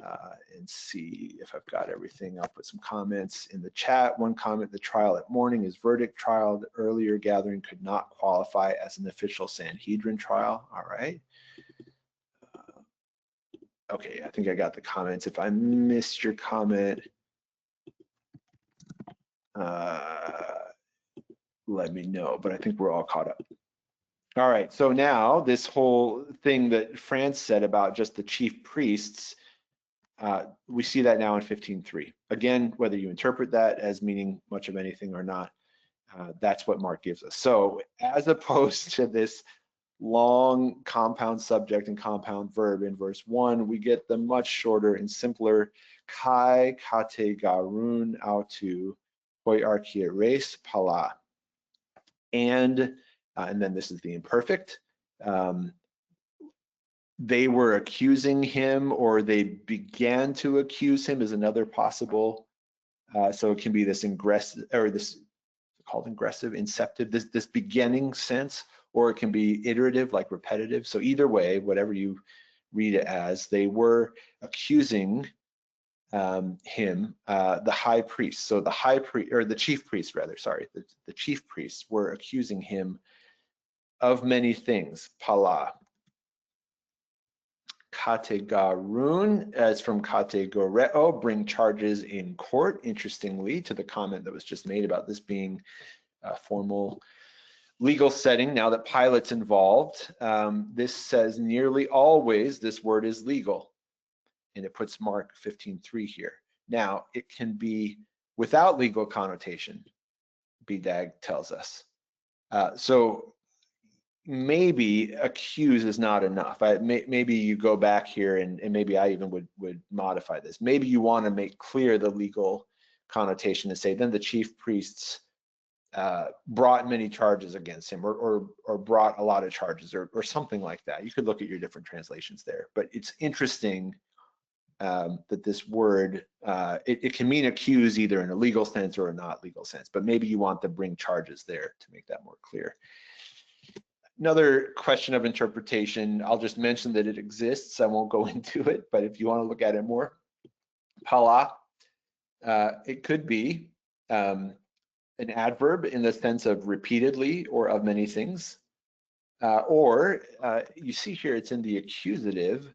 and see if I've got everything. I'll put some comments in the chat. One comment: the trial at morning is verdict trial. The earlier gathering could not qualify as an official Sanhedrin trial. All right. Okay, I think I got the comments. If I missed your comment, let me know, but I think we're all caught up. All right, so now this whole thing that France said about just the chief priests, we see that now in 15:3. Again, whether you interpret that as meaning much of anything or not, that's what Mark gives us. So as opposed to this long compound subject and compound verb in verse 1, we get the much shorter and simpler kai kate garun autu hoi archieres pala. And then this is the imperfect. They were accusing him, or they began to accuse him, is another possible. So it can be this ingressive, or this called ingressive, inceptive, this beginning sense, or it can be iterative, like repetitive. So either way, whatever you read it as, they were accusing him, the high priest. So the high priest, or the chief priest rather, sorry, the chief priests were accusing him of many things. Pala. Kategarun, as from kategoreo, bring charges in court. Interestingly, to the comment that was just made about this being a formal legal setting, now that Pilate's involved, this says nearly always this word is legal, and it puts Mark 15:3 here. Now, it can be without legal connotation, BDAG tells us. So maybe accuse is not enough. Maybe you go back here and maybe I even would modify this. Maybe you want to make clear the legal connotation and say, then the chief priests brought many charges against him, or brought a lot of charges, or something like that. You could look at your different translations there. But it's interesting that this word, it can mean accuse either in a legal sense or a not legal sense. But maybe you want to bring charges there to make that more clear. Another question of interpretation, I'll just mention that it exists. I won't go into it, but if you want to look at it more, pala, it could be an adverb in the sense of repeatedly or of many things, or you see here it's in the accusative.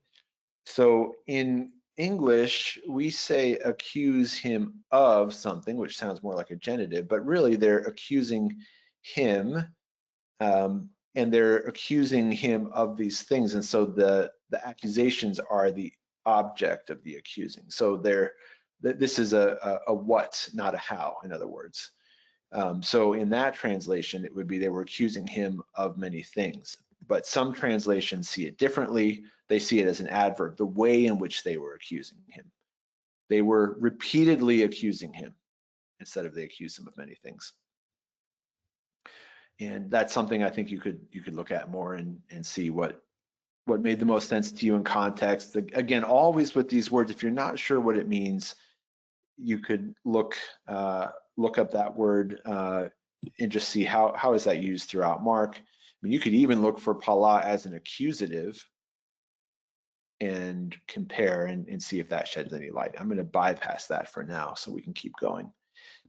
So in English, we say accuse him of something, which sounds more like a genitive, but really they're accusing him, and they're accusing him of these things. And so the accusations are the object of the accusing. So this is a what, not a how, in other words. So in that translation, it would be they were accusing him of many things. But some translations see it differently. They see it as an adverb, the way in which they were accusing him. They were repeatedly accusing him instead of they accused him of many things. And that's something I think you could look at more and see what made the most sense to you in context. Again, always with these words, if you're not sure what it means, you could look up that word and just see how is that used throughout Mark. I mean, you could even look for pala as an accusative and compare and see if that sheds any light. I'm going to bypass that for now so we can keep going.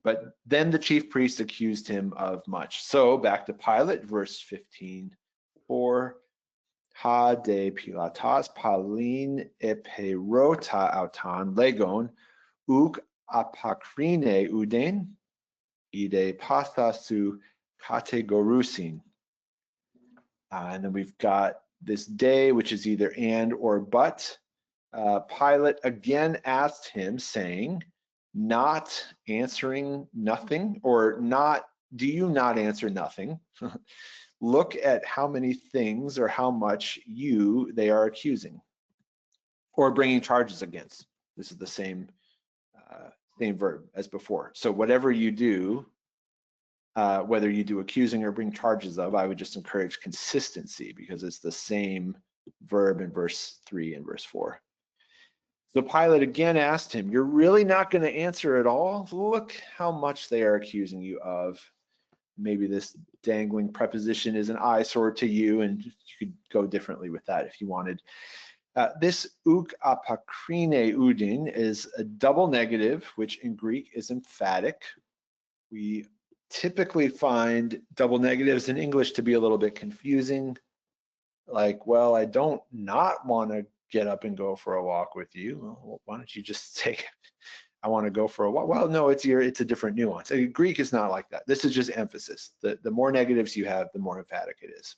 But then the chief priest accused him of much. So back to Pilate, verse 15, for ha de Pilatas palin eperota autan legon uk apakrine uden ide pasta su kategorusin. And then we've got this day, which is either and or but. Pilate again asked him, saying, not answering nothing, or not, do you not answer nothing? Look at how many things or how much they are accusing or bringing charges against. This is the same verb as before. So whatever you do, whether you do accusing or bring charges of, I would just encourage consistency because it's the same verb in verse 3 and verse 4. So Pilate again asked him, you're really not going to answer at all? Look how much they are accusing you of. Maybe this dangling preposition is an eyesore to you, and you could go differently with that if you wanted. This uk apakrine udin is a double negative, which in Greek is emphatic. We typically find double negatives in English to be a little bit confusing. Like, well, I don't not want to get up and go for a walk with you. Well, why don't you just say, I want to go for a walk? Well, no, it's a different nuance. Greek is not like that. This is just emphasis. The more negatives you have, the more emphatic it is.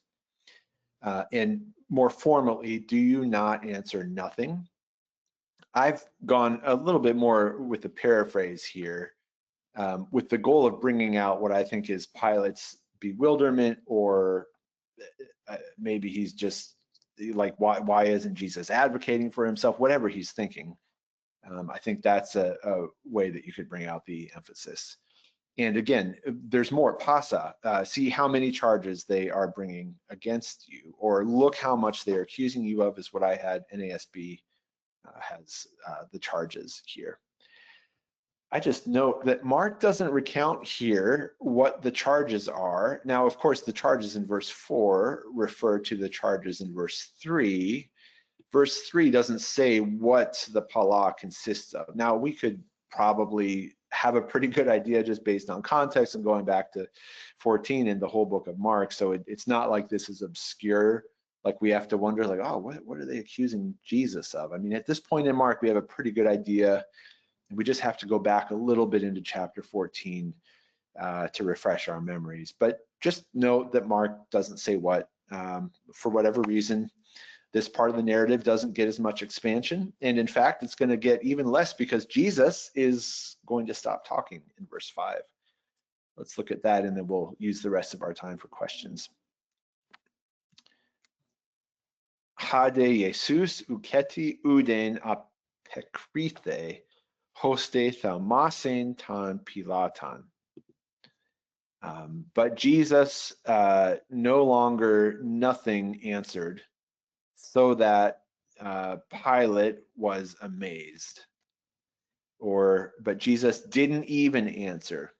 And more formally, do you not answer nothing? I've gone a little bit more with the paraphrase here, with the goal of bringing out what I think is Pilate's bewilderment, or maybe he's just like, why isn't Jesus advocating for himself? Whatever he's thinking. I think that's a way that you could bring out the emphasis. And again, there's more, pasa, see how many charges they are bringing against you, or look how much they're accusing you of is what I had. NASB has the charges here. I just note that Mark doesn't recount here what the charges are. Now, of course, the charges in verse 4 refer to the charges in verse 3. Verse 3 doesn't say what the pala consists of. Now, we could probably have a pretty good idea just based on context and going back to 14 in the whole book of Mark. So it's not like this is obscure. Like we have to wonder, like, oh, what are they accusing Jesus of? I mean, at this point in Mark, we have a pretty good idea. We just have to go back a little bit into chapter 14 to refresh our memories. But just note that Mark doesn't say what. For whatever reason, this part of the narrative doesn't get as much expansion. And in fact, it's going to get even less because Jesus is going to stop talking in verse 5. Let's look at that, and then we'll use the rest of our time for questions. Hade Jesus uketi uden apekrithe hoste thalmasen tan pilatan. But Jesus no longer nothing answered, so that Pilate was amazed. But Jesus didn't even answer,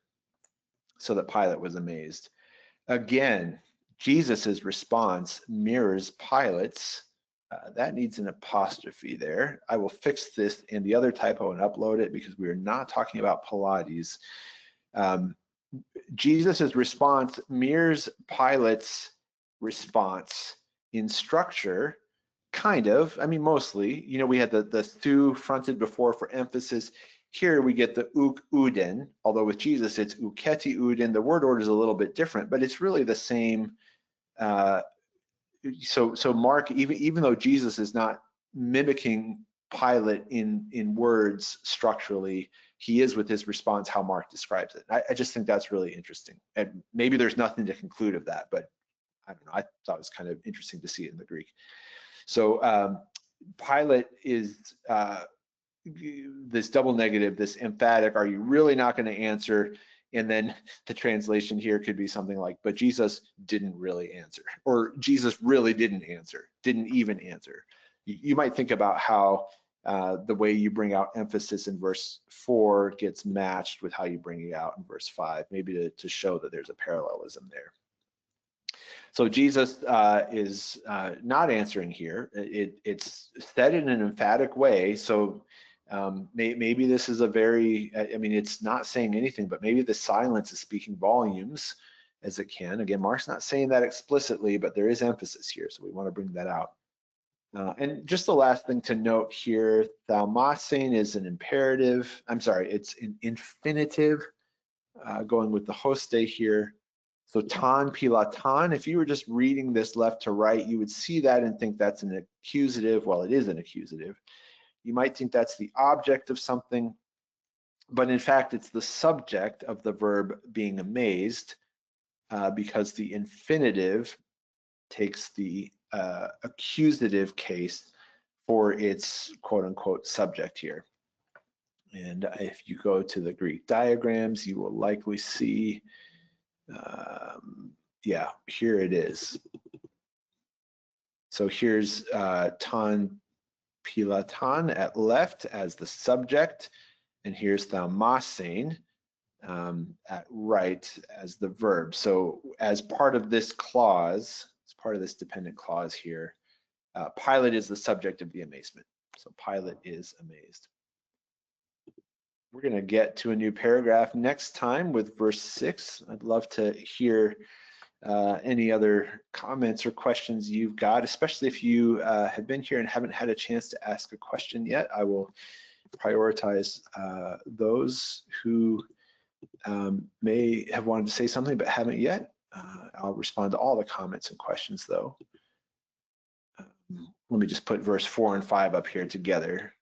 so that Pilate was amazed. Again, Jesus's response mirrors Pilate's. That needs an apostrophe there. I will fix this in the other typo and upload it because we are not talking about Pilates. Jesus's response mirrors Pilate's response in structure, kind of. I mean, mostly. You know, we had the thu fronted before for emphasis. Here we get the uk uden, although with Jesus it's uketi uden. The word order is a little bit different, but it's really the same. So Mark, even though Jesus is not mimicking Pilate in words structurally, he is with his response how Mark describes it. I just think that's really interesting. And maybe there's nothing to conclude of that, but I don't know. I thought it was kind of interesting to see it in the Greek. So Pilate is this double negative, this emphatic, are you really not going to answer? And then the translation here could be something like, but Jesus didn't really answer, or Jesus really didn't answer, didn't even answer. You might think about how the way you bring out emphasis in verse 4 gets matched with how you bring it out in verse 5, maybe to show that there's a parallelism there. So Jesus is not answering here. It's said in an emphatic way. So maybe this is a very, I mean, it's not saying anything, but maybe the silence is speaking volumes as it can. Again, Mark's not saying that explicitly, but there is emphasis here. So we want to bring that out. And just the last thing to note here, thaumasein is an imperative. I'm sorry, it's an infinitive, going with the hoste here. So ton pilaton, if you were just reading this left to right, you would see that and think that's an accusative. Well, it is an accusative. You might think that's the object of something, but in fact, it's the subject of the verb being amazed, because the infinitive takes the accusative case for its quote unquote subject here. And if you go to the Greek diagrams, you will likely see, yeah, here it is. So here's ton pilaton at left as the subject, and here's thaumasein at right as the verb. So as part of this clause, as part of this dependent clause here, Pilate is the subject of the amazement. So Pilate is amazed. We're going to get to a new paragraph next time with verse 6. I'd love to hear any other comments or questions you've got, especially if you have been here and haven't had a chance to ask a question yet. I will prioritize those who may have wanted to say something but haven't yet. I'll respond to all the comments and questions though. Let me just put verse 4 and 5 up here together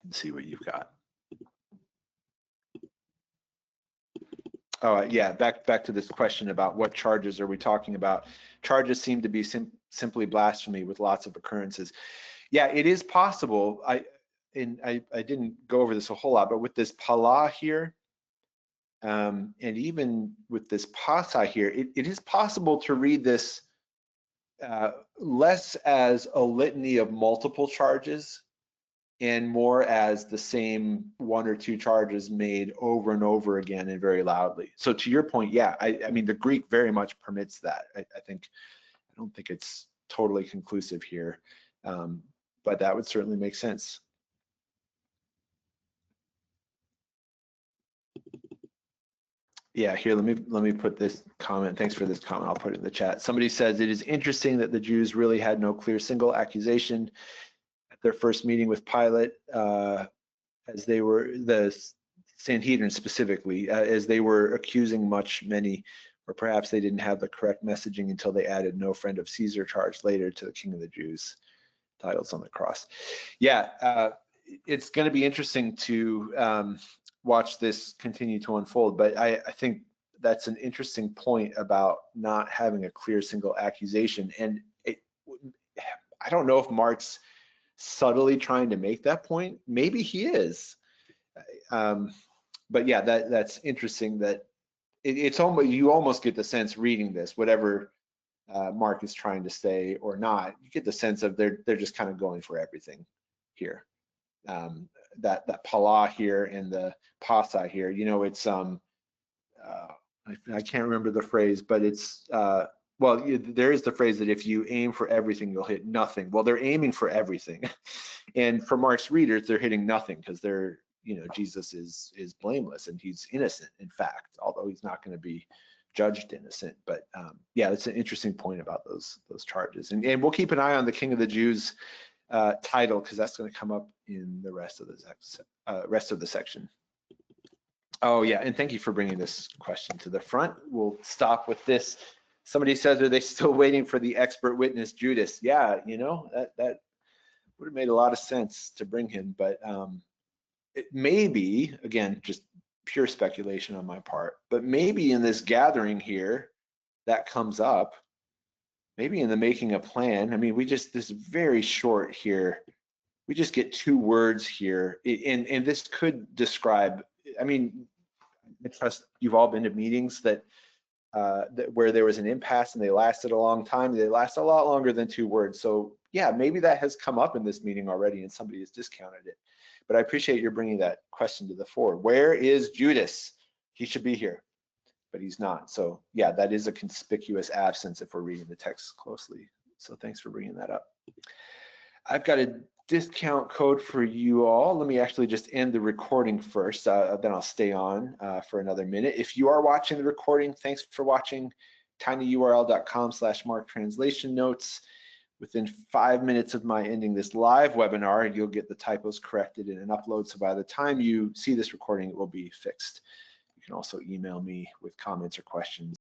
and see what you've got. Oh, yeah, back to this question about what charges are we talking about. Charges seem to be simply blasphemy with lots of occurrences. Yeah, it is possible. I didn't go over this a whole lot, but with this pala here, and even with this pasa here, it is possible to read this less as a litany of multiple charges and more as the same one or two charges made over and over again and very loudly. So to your point, yeah, I mean, the Greek very much permits that. I don't think it's totally conclusive here, but that would certainly make sense. Yeah, here, let me put this comment. Thanks for this comment. I'll put it in the chat. Somebody says, it is interesting that the Jews really had no clear single accusation at their first meeting with Pilate, as they were, the Sanhedrin specifically, as they were accusing many, or perhaps they didn't have the correct messaging until they added no friend of Caesar charge later to the King of the Jews titles on the cross. Yeah, it's going to be interesting to watch this continue to unfold, but I think that's an interesting point about not having a clear single accusation. And I don't know if Mark's subtly trying to make that point. Maybe he is. But yeah, that's interesting that it's almost, you almost get the sense reading this, whatever Mark is trying to say or not, you get the sense of they're just kind of going for everything here. That pala here and the pasa here, you know, it's I can't remember the phrase, but it's well, there is the phrase that if you aim for everything, you'll hit nothing. Well, they're aiming for everything, and for Mark's readers, they're hitting nothing because they're, you know, Jesus is blameless and he's innocent, in fact, although he's not going to be judged innocent. But yeah, that's an interesting point about those charges, and we'll keep an eye on the King of the Jews title, because that's going to come up in the rest of the section. Oh yeah, and thank you for bringing this question to the front. We'll stop with this. Somebody says, are they still waiting for the expert witness Judas? Yeah, you know, that would have made a lot of sense to bring him, but it may be, again, just pure speculation on my part, but maybe in this gathering here that comes up, maybe in the making a plan. I mean, this is very short here. We just get 2 words here, and this could describe, I mean, I trust you've all been to meetings that where there was an impasse and they lasted a long time. They last a lot longer than 2 words. So yeah, maybe that has come up in this meeting already and somebody has discounted it. But I appreciate your bringing that question to the fore. Where is Judas? He should be here, but he's not. So yeah, that is a conspicuous absence if we're reading the text closely. So thanks for bringing that up. I've got a discount code for you all. Let me actually just end the recording first, then I'll stay on for another minute. If you are watching the recording, thanks for watching. tinyurl.com/marktranslationnotes. Within 5 minutes of my ending this live webinar, you'll get the typos corrected in an upload. So by the time you see this recording, it will be fixed. You can also email me with comments or questions.